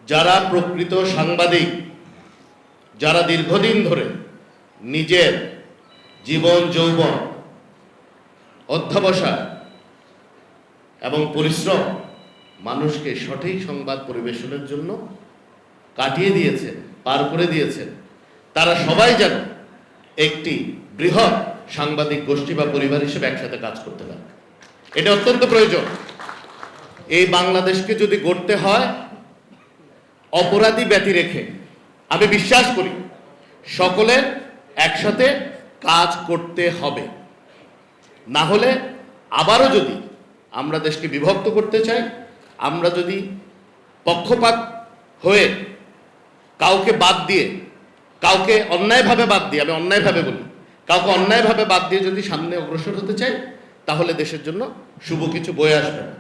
যারা প্রকৃত সাংবাদিক, যারা দীর্ঘদিন ধরে নিজের জীবন যৌবন, অধ্যবসায় এবং পরিশ্রম মানুষকে সঠিক সংবাদ পরিবেশনের জন্য কাটিয়ে দিয়েছেন, পার করে দিয়েছেন, তারা সবাই যেন একটি বৃহৎ সাংবাদিক গোষ্ঠী বা পরিবার হিসেবে একসাথে কাজ করতে পারে। এটা অত্যন্ত প্রয়োজন। এই বাংলাদেশকে যদি গড়তে হয় অপরাধী ব্যতি রেখে, আমি বিশ্বাস করি সকলের একসাথে কাজ করতে হবে। না হলে আবারও যদি আমরা দেশকে বিভক্ত করতে চাই, আমরা যদি পক্ষপাত হয়ে কাউকে বাদ দিয়ে, কাউকে অন্যায়ভাবে বাদ দিয়ে, আমি অন্যায়ভাবে বলি, কাউকে অন্যায়ভাবে বাদ দিয়ে যদি সামনে অগ্রসর হতে চাই, তাহলে দেশের জন্য শুভ কিছু বয়ে আসবে না।